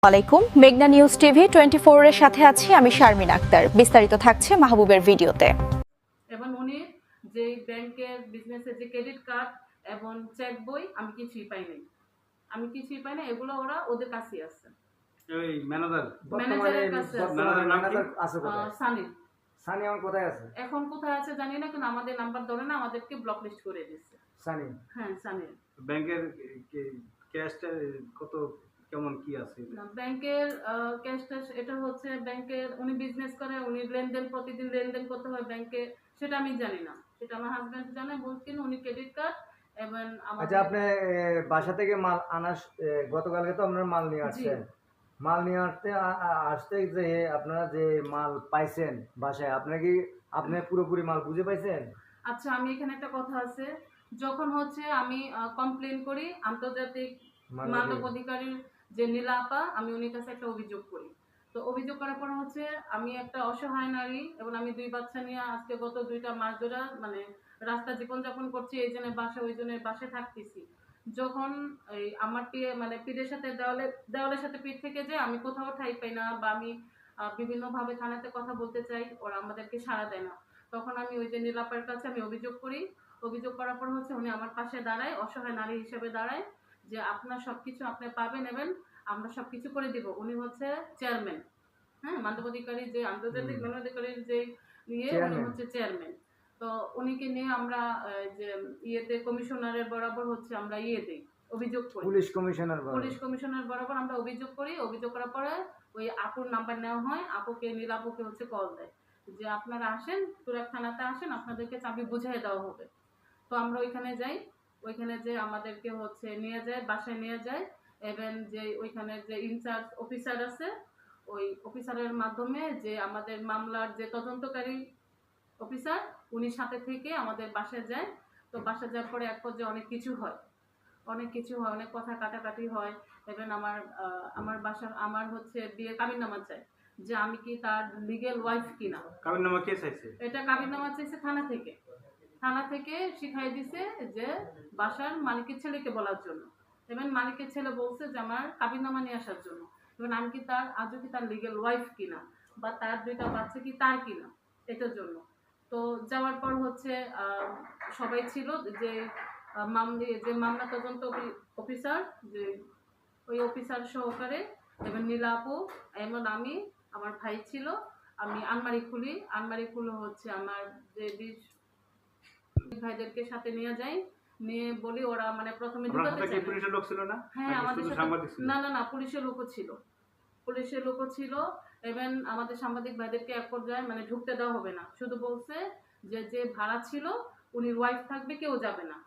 আলাইকুম মেঘনা news TV 24 এর সাথে আছি আমি শারমিন আক্তার। বিস্তারিত থাকছে মাহবুবের ভিডিওতে। এবং উনি যে ব্যাংকের বিজনেসের যে ক্রেডিট কার্ড এবং চেক বই আমি কিছুই পাই না, এগুলো ওরা ওদের কাছেই আছে। ওই ম্যানেজারের কাছে আছে। ম্যানেজার আছে কোথায়? সানি সানি এখন কোথায় আছে? এখন কোথায় আছে জানি না, কিন্তু আমাদের নাম্বার ধরে না, আমাদেরকে ব্লক লিস্ট করে দিয়েছে। সানি হ্যাঁ, সানি। ব্যাংকের ক্যাশটা কত কেমন কি আছে? ব্যাংকের ক্যাশটা এটা হচ্ছে ব্যাংকের, উনি বিজনেস করে, উনি লেনদেন প্রতিদিন লেনদেন করতে হয় ব্যাংকে, সেটা আমি জানি না, সেটা আমার হাজবেন্ড জানে। বলছেন উনি ক্রেডিট কার্ড এবং আচ্ছা, আপনি বাসা থেকে মাল গতকালকে তো আপনারা মাল নিয়ে আসছেন। মাল নিয়ে আসতে যে আপনারা যে মাল পাইছেন বাসায়, আপনি পুরোপুরি মাল বুঝে পাইছেন? আচ্ছা, আমি এখানে একটা কথা আছে, যখন হচ্ছে আমি কমপ্লেন করি আন্তর্জাতিক মানব অধিকারীর যে নীলা আপা, আমি উনি কাছে একটা অভিযোগ করি। তো অভিযোগ করার পর হচ্ছে আমি একটা অসহায় নারী এবং আমি 2 বাচ্চা নিয়ে আজকে গত 2টা মাস ধরে মানে রাস্তা জীবনযাপন করছি, এই জন্য ওই জন্য বাসে থাকতেছি। যখন এই আমার পিঠের সাথে দেওয়ালের সাথে পিঠ থেকে যে আমি কোথাও ঠাঁই পাই না, বা আমি বিভিন্নভাবে থানাতে কথা বলতে চাই, ওরা আমাদেরকে সাড়া দেয় না। তখন আমি ওই যে নীলাপার কাছে আমি অভিযোগ করি। অভিযোগ করার পর হচ্ছে উনি আমার পাশে দাঁড়ায়, অসহায় নারী হিসেবে দাঁড়ায়, যে আপনার সবকিছু আপনি পাবেন, নেবেন, আমরা সবকিছু করে দিব। উনি হচ্ছে চেয়ারম্যান, হ্যাঁ, মানবাধিকারী যে আন্তর্জাতিক মানবাধিকারীর যে উনি হচ্ছে চেয়ারম্যান। তো উনিকে নিয়ে আমরা যে ইয়েতে কমিশনারের বরাবর হচ্ছে আমরা দিই, অভিযোগ করি। পুলিশ কমিশনার বরাবর আমরা অভিযোগ করি। অভিযোগ করার পরে ওই আপুর নাম্বার নেওয়া হয়, নীলাপুকে হচ্ছে কল দেয় যে আপনারা আসেন, তুরাগ থানাতে আসেন, আপনাদেরকে চাবি বুঝিয়ে দেওয়া হবে। তো আমরা ওইখানে যাই, ওইখানে যে আমাদেরকে হচ্ছে নিয়ে যায়, বাসায় নিয়ে যায়, এবং যে ওইখানে যে ইনচার্জ অফিসার আছে, ওই অফিসারের মাধ্যমে যে আমাদের মামলার যে তদন্তকারী অফিসার, উনি সাথে থেকে আমাদের বাসায় যায়। তো বাসায় যাওয়ার পরে এক পর্যায়ে অনেক কিছু হয়, অনেক কথা কাটাকাটি হয়। এবং আমার হচ্ছে বিয়ে কাবিননামা চাই, যে আমি কি তার লিগেল ওয়াইফ কিনা। কাবিননামা কে চাইছে? এটা কাবিননামা চাইছে থানা থেকে শিখাই দিছে যে বাসার মালিকের ছেলেকে বলার জন্য, এবং মালিকের ছেলে বলছে যে আমার কাবিননামা নিয়ে আসার জন্য, এবং আমি কি আজও কি তার লিগেল ওয়াইফ কিনা, বা তার 2টা বাচ্চা কি তার কিনা, এটার জন্য। তো যাওয়ার পর হচ্ছে সবাই ছিল, যে মামলা তদন্ত অফিসার, যে ওই অফিসার সহকারে, এবং নীলা আপু, এমন আমি, আমার ভাই ছিল। আমি আলমারি খুলে হচ্ছে আমার যে ভাইদেরকে সাথে নিয়ে যাই, নিয়ে বলি, ওরা মানে প্রথমে ঢুকাতে চায় না। পুলিশের লোক ছিল না? হ্যাঁ, আমাদের সাথে না পুলিশের লোকও ছিল, এবং আমাদের সাংবাদিক ভাইদেরকে এক পর্যায়ে মানে ঢুকতে দেওয়া হবে না, শুধু বলছে যে ভাড়া ছিল উনি ওয়াইফ থাকবে, কেউ যাবে না।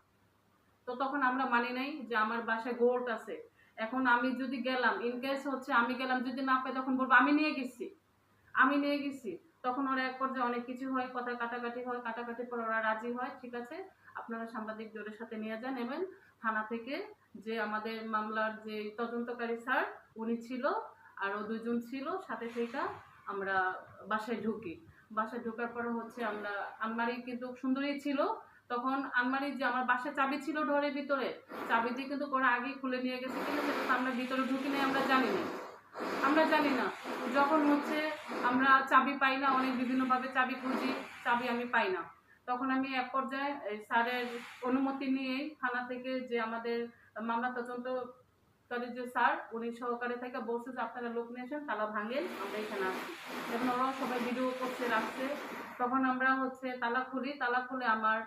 তো তখন আমরা মানি নাই, যে আমার বাসায় গোল্ড আছে, এখন আমি যদি গেলাম, ইনকেস হচ্ছে আমি গেলাম, যদি না পাই তখন বলবো আমি নিয়ে গেছি। তখন ওরা এক পর্যায়ে অনেক কিছু হয়, কথা কাটাকাটির পর ওরা রাজি হয়, ঠিক আছে আপনারা সাংবাদিক জোরের সাথে নিয়ে যান। এবং থানা থেকে যে আমাদের মামলার যে তদন্তকারী স্যার, উনি ছিল, আরও 2 জন ছিল সাথে থেকে আমরা বাসায় ঢোকার পরে হচ্ছে আমরা আলমারি কিন্তু সুন্দরই ছিল। তখন আলমারি যে আমার বাসায় চাবি ছিল ঘরের ভিতরে, চাবি দিয়ে কিন্তু ওরা আগেই খুলে নিয়ে গেছে, কিন্তু সেটা তো আমরা ভিতরে ঢুকি নাই, আমরা জানি না। যখন হচ্ছে আমরা চাবি পাই না, অনেক বিভিন্নভাবে চাবি খুঁজি, চাবি আমি পাই না। তখন আমি এক পর্যায়ে স্যারের অনুমতি নিয়েই থানা থেকে যে আমাদের মামলা তদন্তকারী যে স্যার, উনি সহকারে থেকে বলছে যে আপনারা লোক নিয়ে এসেন, তালা ভাঙেন, আমরা এখানে আসি। এবং ওরাও সবাই ভিডিও করছে, রাখছে। তখন আমরা হচ্ছে তালা খুলে আমার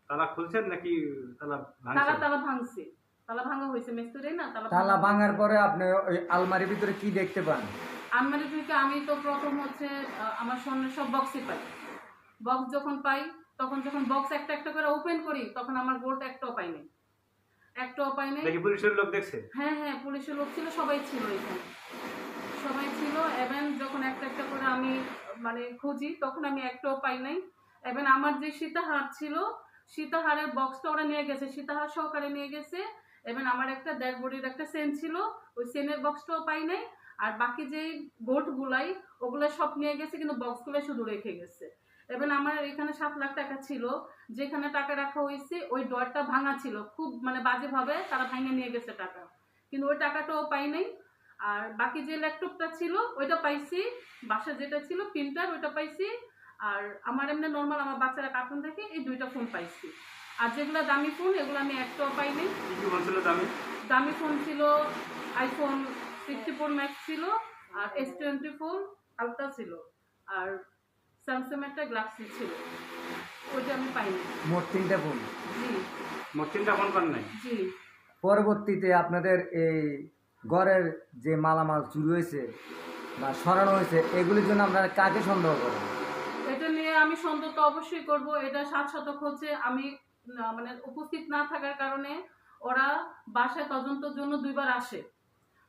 তালা খুলছেন নাকি তালা ভাঙছেন? তালা ভাঙছে, তালা ভাঙা হয়েছে, মিস্ত্রি না, তালা ভাঙার পরে আপনি ওই আলমারির ভিতরে কি দেখতে পান? আলমারি থেকে আমি তো প্রথম হচ্ছে আমার সামনে সব বক্সই পাই। বক্স যখন পাই, তখন যখন বক্স একটা একটা করে ওপেন করি, তখন আমার গোল্ড একটাও পাই নাই। নাকি পুলিশের লোক দেখছে? হ্যাঁ, পুলিশের লোক ছিল, সবাই ছিল এখানে, এবং যখন একটা একটা করে আমি মানে খুঁজি, তখন আমি একটাও পাই নাই। এবং আমার যে সীতাহার ছিল, সীতাহারের বক্সটা ওরা নিয়ে গেছে, সীতাহার সহকারে নিয়ে গেছে। এবং আমার একটা 1.5 ভরির একটা চেন ছিল, ওই চেনের বক্সটাও পাই নাই। আর বাকি যে গোল্ডগুলাই, ওগুলো সব নিয়ে গেছে, কিন্তু বক্সগুলো শুধু রেখে গেছে। এবং আমার এখানে 7 লাখ টাকা ছিল, যেখানে টাকা রাখা হয়েছে ওই ডয়ারটা ভাঙা ছিল, খুব মানে বাজেভাবে তারা ভাঙে নিয়ে গেছে টাকা, কিন্তু ওই টাকাটাও পাই নাই। আর বাকি যে ল্যাপটপটা ছিল ওইটা পাইছি, বাসা যেটা ছিল প্রিন্টার ওইটা পাইছি, আর আমার এমনি নর্মাল আমার বাচ্চারা কার্টুন দেখে এই 2টা ফোন পাইছি। আর যেগুলো দামি ফোন এগুলো আমি একটাও পাইনি। কি কি ফোন ছিল দামি? দামি ফোন ছিল আইফোন 64 ম্যাক্স ছিল, আর S24 আলট্রা ছিল, আর স্যামসাং একটা গ্যালাক্সি ছিল, ওইটা আমি পাইনি। মোট 3টা ফোন। জি মোট 3টা ফোন পান নাই? জি। পরবর্তীতে আপনাদের এই ঘরের যে মালামাল চুরি হয়েছে বা সরানো হয়েছে এগুলির জন্য আপনারা কাকে সন্দেহ করেন? এটা নিয়ে আমি সন্দেহ তো অবশ্যই করব। এটা 7 শতক হচ্ছে আমি মানে উপস্থিত না থাকার কারণে ওরা বাসায় তদন্তের জন্য 2বার আসে।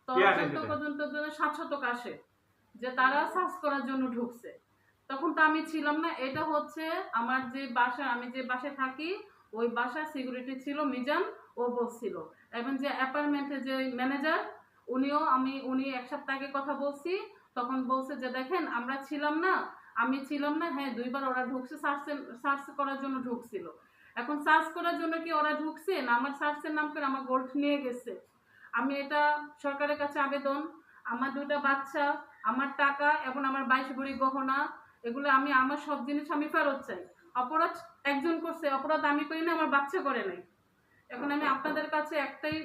কে আসে তদন্ত সেটা? পর্যন্তের জন্য 7 শতক আসে, যে তারা সার্চ করার জন্য ঢুকছে। তখন তো আমি ছিলাম না। এটা হচ্ছে আমার যে বাসা, আমি যে বাসায় থাকি ওই বাসার সিকিউরিটি ছিল মিজান, ও বলছিল। এবং যে অ্যাপার্টমেন্টের যে ম্যানেজার উনি 1 সপ্তাহ আগে কথা বলছি, তখন বলছে যে দেখেন আমরা ছিলাম না, আমি ছিলাম না, হ্যাঁ 2বার ওরা ঢুকছে, সার্চ করার জন্য ঢুকছিল। এখন সার্চ করার জন্য কি ওরা ঢুকছে না আমার সার্চের নাম করে আমার গোল্ড নিয়ে গেছে? আমি এটা সরকারের কাছে আবেদন, আমার 2টা বাচ্চা, আমার টাকা এবং আমার 22 ভরি গহনা, এগুলো আমি আমার সব জিনিস আমি ফেরত চাই। অপরাধ একজন করছে, অপরাধ আমি করি না, আমার বাচ্চা করে নাই। এখন আমি আপনাদের কাছে একটাই